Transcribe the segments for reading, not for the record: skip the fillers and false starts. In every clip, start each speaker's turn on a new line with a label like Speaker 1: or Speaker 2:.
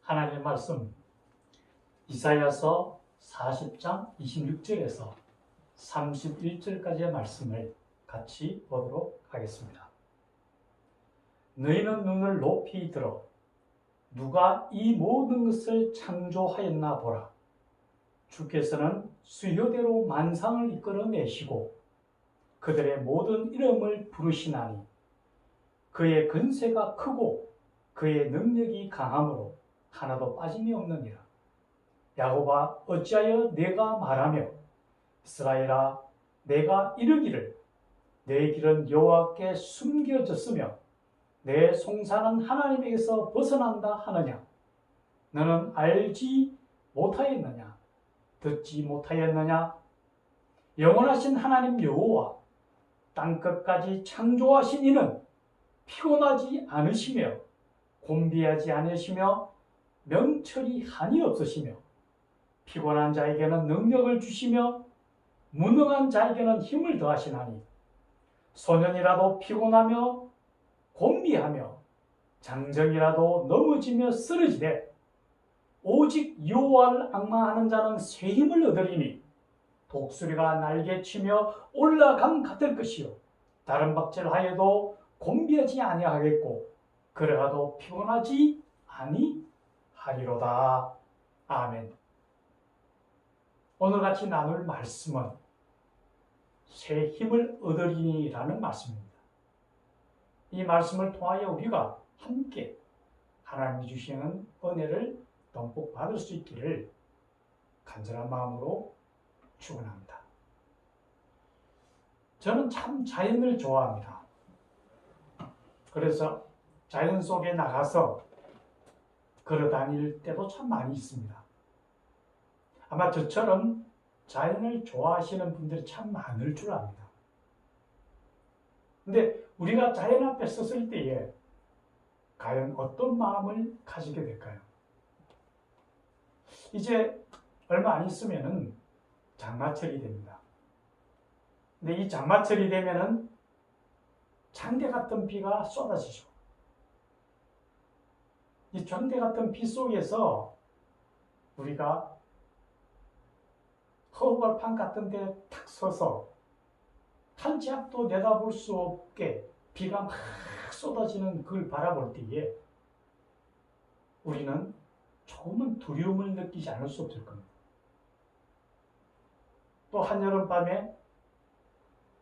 Speaker 1: 하나님의 말씀 이사야서 40장 26절에서 31절까지의 말씀을 같이 보도록 하겠습니다. 너희는 눈을 높이 들어 누가 이 모든 것을 창조하였나 보라. 주께서는 수효대로 만상을 이끌어내시고 그들의 모든 이름을 부르시나니 그의 근세가 크고 그의 능력이 강함으로 하나도 빠짐이 없느니라. 야곱아 어찌하여 내가 말하며 이스라엘아 내가 이르기를 내 길은 여호와께 숨겨졌으며 내 송사는 하나님에게서 벗어난다 하느냐. 너는 알지 못하였느냐 듣지 못하였느냐. 영원하신 하나님 여호와 땅끝까지 창조하신 이는 피곤하지 않으시며 곤비하지 않으시며 명철이 한이 없으시며 피곤한 자에게는 능력을 주시며 무능한 자에게는 힘을 더하시나니 소년이라도 피곤하며 곤비하며 장정이라도 넘어지며 쓰러지되 오직 여호와를 앙망하는 자는 새 힘을 얻으리니 독수리가 날개치며 올라감 같을 것이요 다른 박질하여도 곤비하지 아니하겠고 걸어가도 피곤하지 아니하리로다. 아멘. 오늘 같이 나눌 말씀은 새 힘을 얻으리니라는 말씀입니다. 이 말씀을 통하여 우리가 함께 하나님이 주시는 은혜를 듬뿍 받을 수 있기를 간절한 마음으로 축원합니다. 저는 참 자연을 좋아합니다. 그래서 자연 속에 나가서 걸어 다닐 때도 참 많이 있습니다. 아마 저처럼 자연을 좋아하시는 분들이 참 많을 줄 압니다. 근데 우리가 자연 앞에 섰을 때에 과연 어떤 마음을 가지게 될까요? 이제 얼마 안 있으면은 장마철이 됩니다. 근데 이 장마철이 되면은 장대 같은 비가 쏟아지죠. 이 장대 같은 비 속에서 우리가 허벌판 같은 데 탁 서서 한 치 앞도 내다볼 수 없게 비가 막 쏟아지는 그걸 바라볼 때에 우리는 조금은 두려움을 느끼지 않을 수 없을 겁니다. 또 한여름밤에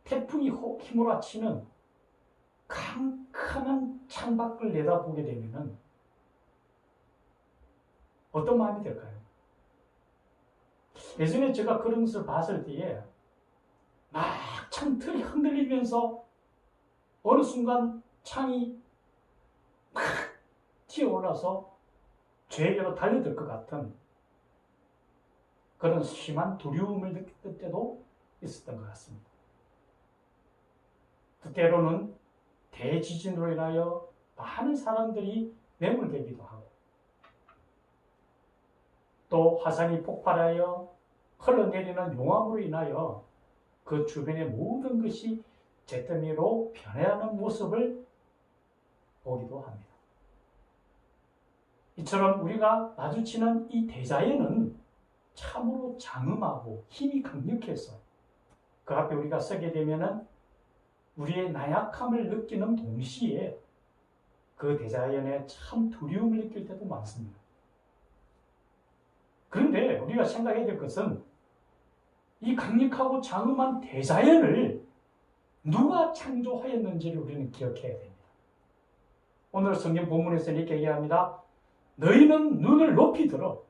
Speaker 1: 태풍이 휘몰아치는 캄캄한 창밖을 내다보게 되면 어떤 마음이 들까요? 예전에 제가 그런 것을 봤을 때에 막 창틀이 흔들리면서 어느 순간 창이 막 튀어올라서 저에게로 달려들 것 같은 그런 심한 두려움을 느낄 때도 있었던 것 같습니다. 때로는 대지진으로 인하여 많은 사람들이 매몰되기도 하고 또 화산이 폭발하여 흘러내리는 용암으로 인하여 그 주변의 모든 것이 잿더미로 변해가는 모습을 보기도 합니다. 이처럼 우리가 마주치는 이 대자연은 참으로 장엄하고 힘이 강력해서 그 앞에 우리가 서게 되면은 우리의 나약함을 느끼는 동시에 그 대자연에 참 두려움을 느낄 때도 많습니다. 그런데 우리가 생각해야 될 것은 이 강력하고 장엄한 대자연을 누가 창조하였는지를 우리는 기억해야 됩니다. 오늘 성경 본문에서 이렇게 얘기합니다. 너희는 눈을 높이 들어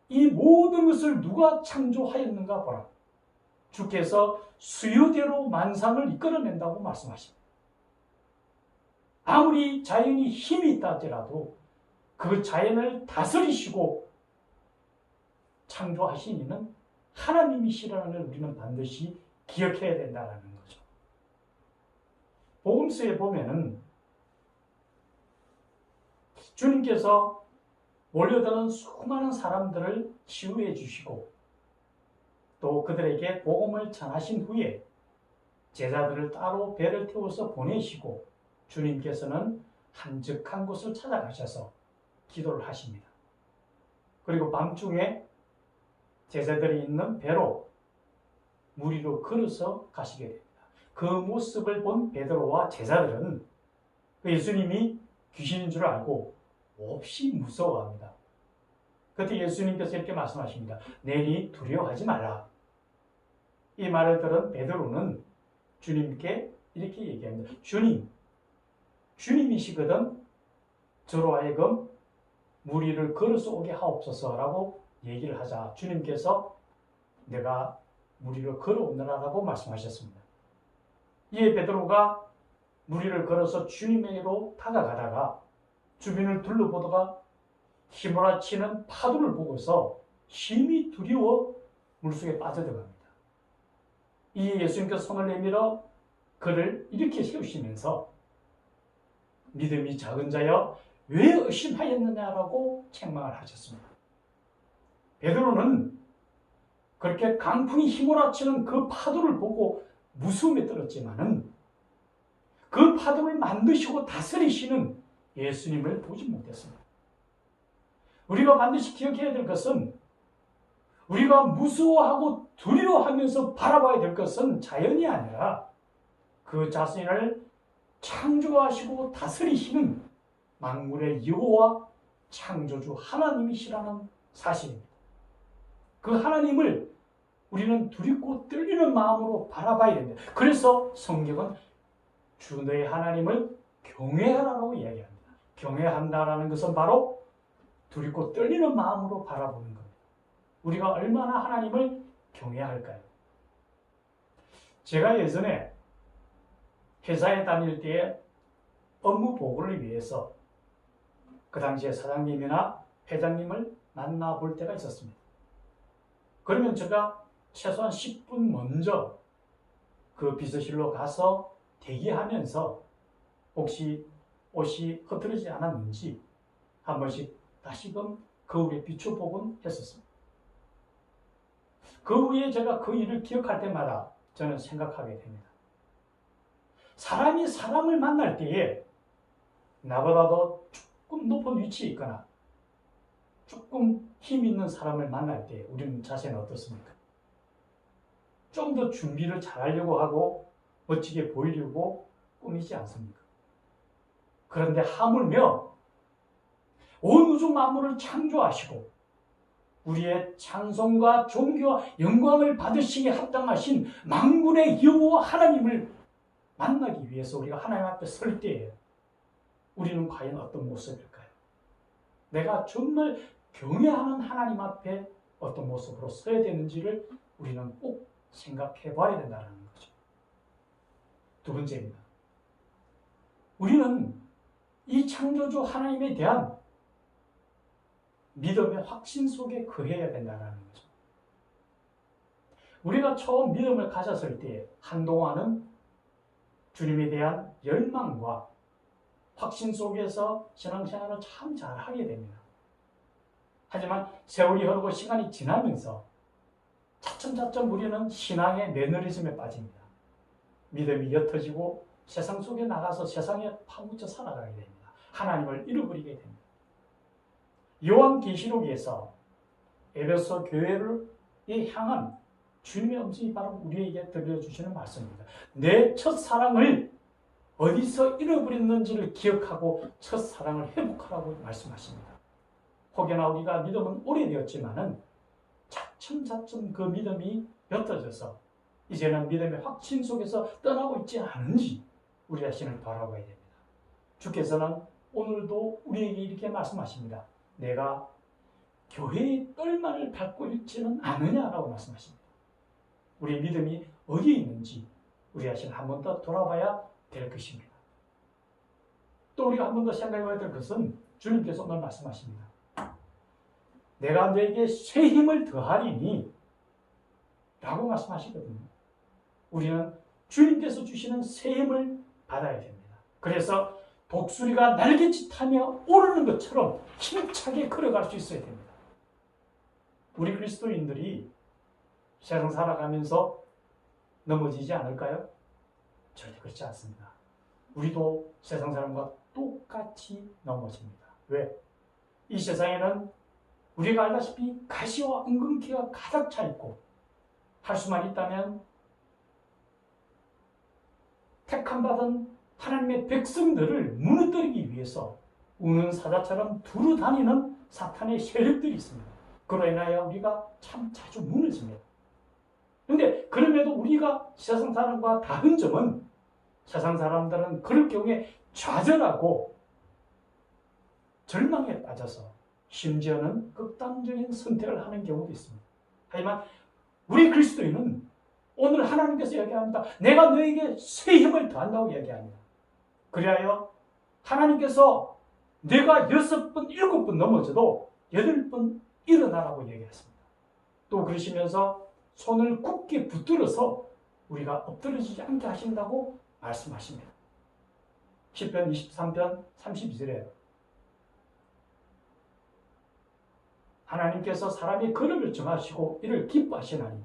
Speaker 1: 이 모든 것을 누가 창조하였는가 보라. 주께서 수요대로 만상을 이끌어낸다고 말씀하십니다. 아무리 자연이 힘이 있다 할지라도 그 자연을 다스리시고 창조하신 이는 하나님이시라는 걸 우리는 반드시 기억해야 된다는 거죠. 복음서에 보면은 주님께서 몰려드는 수많은 사람들을 치유해 주시고 또 그들에게 복음을 전하신 후에 제자들을 따로 배를 태워서 보내시고 주님께서는 한적한 곳을 찾아가셔서 기도를 하십니다. 그리고 밤중에 제자들이 있는 배로 물 위로 걸어서 가시게 됩니다. 그 모습을 본 베드로와 제자들은 예수님이 귀신인 줄 알고 몹시 무서워합니다. 그때 예수님께서 이렇게 말씀하십니다. 내니 두려워하지 말라. 이 말을 들은 베드로는 주님께 이렇게 얘기합니다. 주님이시거든 저로 하여금 물 위를 걸어서 오게 하옵소서라고 얘기를 하자 주님께서 내가 물 위를 걸어오느라라고 말씀하셨습니다. 이에 베드로가 물 위를 걸어서 주님에게로 다가가다가 주변을 둘러보다가 휘몰아치는 파도를 보고서 심히 두려워 물속에 빠져들어갑니다. 이에 예수님께서 손을 내밀어 그를 이렇게 세우시면서 믿음이 작은 자여 왜 의심하였느냐라고 책망을 하셨습니다. 베드로는 그렇게 강풍이 휘몰아치는 그 파도를 보고 무서움에 떨었지만은 그 파도를 만드시고 다스리시는 예수님을 보지 못했습니다. 우리가 반드시 기억해야 될 것은 우리가 무서워하고 두려워하면서 바라봐야 될 것은 자연이 아니라 그 자신을 창조하시고 다스리시는 만물의 여호와 창조주 하나님이시라는 사실입니다. 그 하나님을 우리는 두렵고 떨리는 마음으로 바라봐야 됩니다. 그래서 성경은 주 너의 하나님을 경외하라고 이야기합니다. 경외한다라는 것은 바로 두렵고 떨리는 마음으로 바라보는 겁니다. 우리가 얼마나 하나님을 경외할까요? 제가 예전에 회사에 다닐 때에 업무 보고를 위해서 그 당시에 사장님이나 회장님을 만나볼 때가 있었습니다. 그러면 제가 최소한 10분 먼저 그 비서실로 가서 대기하면서 혹시 옷이 흐트러지지 않았는지 한 번씩 다시금 거울에 비춰보곤 했었습니다. 그 후에 제가 그 일을 기억할 때마다 저는 생각하게 됩니다. 사람이 사람을 만날 때에 나보다도 조금 높은 위치에 있거나 조금 힘 있는 사람을 만날 때 우리는 자세는 어떻습니까? 좀 더 준비를 잘하려고 하고 멋지게 보이려고 꾸미지 않습니까? 그런데 하물며 온 우주 만물을 창조하시고 우리의 찬송과 존귀와 영광을 받으시기에 합당하신 만군의 여호와 하나님을 만나기 위해서 우리가 하나님 앞에 설 때에 우리는 과연 어떤 모습일까요? 내가 정말 경외하는 하나님 앞에 어떤 모습으로 서야 되는지를 우리는 꼭 생각해 봐야 된다는 거죠. 두 번째입니다. 우리는 이 창조주 하나님에 대한 믿음의 확신 속에 거해야 된다는 거죠. 우리가 처음 믿음을 가졌을 때 한동안은 주님에 대한 열망과 확신 속에서 신앙생활을 참 잘하게 됩니다. 하지만 세월이 흐르고 시간이 지나면서 차츰차츰 우리는 신앙의 매너리즘에 빠집니다. 믿음이 옅어지고 세상 속에 나가서 세상에 파묻혀 살아가게 됩니다. 하나님을 잃어버리게 됩니다. 요한계시록에서 에베소 교회를 향한 주님의 음성이 바로 우리에게 들려주시는 말씀입니다. 내 첫사랑을 어디서 잃어버렸는지를 기억하고 첫사랑을 회복하라고 말씀하십니다. 혹여나 우리가 믿음은 오래되었지만은 차츰차츰 그 믿음이 옅어져서 이제는 믿음의 확신 속에서 떠나고 있지 않은지 우리 자신을 바라봐야 됩니다. 주께서는 오늘도 우리에게 이렇게 말씀하십니다. 내가 교회의 뜰만을 밟고 있지는 않느냐라고 말씀하십니다. 우리의 믿음이 어디에 있는지 우리 자신 한 번 더 돌아봐야 될 것입니다. 또 우리가 한 번 더 생각해 봐야 될 것은 주님께서 오늘 말씀하십니다. 내가 너에게 새 힘을 더하리니 라고 말씀하시거든요. 우리는 주님께서 주시는 새 힘을 받아야 됩니다. 그래서 독수리가 날개짓하며 오르는 것처럼 힘차게 걸어갈 수 있어야 됩니다. 우리 그리스도인들이 세상 살아가면서 넘어지지 않을까요? 절대 그렇지 않습니다. 우리도 세상 사람과 똑같이 넘어집니다. 왜? 이 세상에는 우리가 알다시피 가시와 엉겅퀴가 가득 차 있고 할 수만 있다면 택함받은 하나님의 백성들을 무너뜨리기 위해서 우는 사자처럼 두루 다니는 사탄의 세력들이 있습니다. 그로 인하여 우리가 참 자주 무너집니다. 그런데 그럼에도 우리가 세상 사람과 다른 점은 세상 사람들은 그럴 경우에 좌절하고 절망에 빠져서 심지어는 극단적인 선택을 하는 경우도 있습니다. 하지만 우리 그리스도인은 오늘 하나님께서 이야기합니다. 내가 너에게 새 힘을 더한다고 이야기합니다. 그리하여 하나님께서 내가 6번, 7번 넘어져도 8번 일어나라고 얘기했습니다. 또 그러시면서 손을 굳게 붙들어서 우리가 엎드러지지 않게 하신다고 말씀하십니다. 시편 23편 32절에 하나님께서 사람의 걸음을 정하시고 이를 기뻐하시나니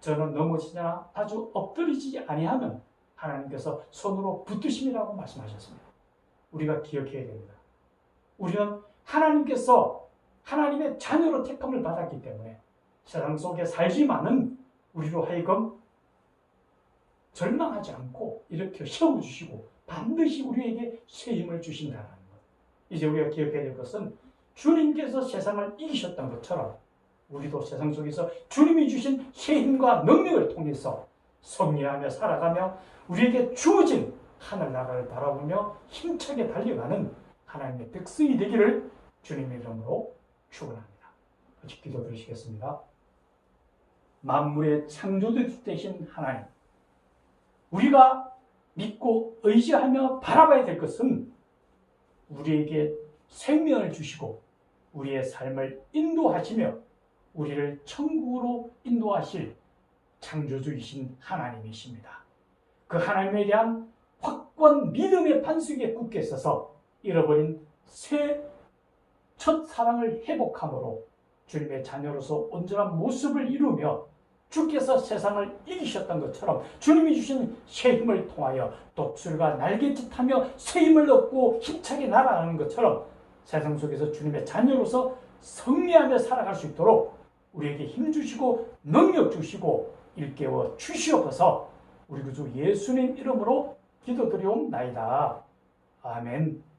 Speaker 1: 저는 넘어지거나 아주 엎드리지 아니하면 하나님께서 손으로 붙드심이라고 말씀하셨습니다. 우리가 기억해야 됩니다. 우리는 하나님께서 하나님의 자녀로 택함을 받았기 때문에 세상 속에 살지만은 우리로 하여금 절망하지 않고 이렇게 세워주시고 반드시 우리에게 새 힘을 주신다는 것. 이제 우리가 기억해야 될 것은 주님께서 세상을 이기셨던 것처럼 우리도 세상 속에서 주님이 주신 새 힘과 능력을 통해서 승리하며 살아가며 우리에게 주어진 하늘나라를 바라보며 힘차게 달려가는 하나님의 백성이 되기를 주님의 이름으로 축원합니다. 같이 기도 드리시겠습니다. 만물의 창조주 되신 하나님, 우리가 믿고 의지하며 바라봐야 될 것은 우리에게 생명을 주시고 우리의 삶을 인도하시며 우리를 천국으로 인도하실 창조주이신 하나님이십니다. 그 하나님에 대한 확고한 믿음의 반석에 굳게 서서 잃어버린 첫 사랑을 회복함으로 주님의 자녀로서 온전한 모습을 이루며 주께서 세상을 이기셨던 것처럼 주님이 주신 새 힘을 통하여 독수리가 날갯짓하며 새 힘을 얻고 힘차게 날아가는 것처럼 세상 속에서 주님의 자녀로서 승리하며 살아갈 수 있도록 우리에게 힘 주시고 능력 주시고 일깨워 주시옵소서. 우리 구주 예수님 이름으로 기도드리옵나이다. 아멘.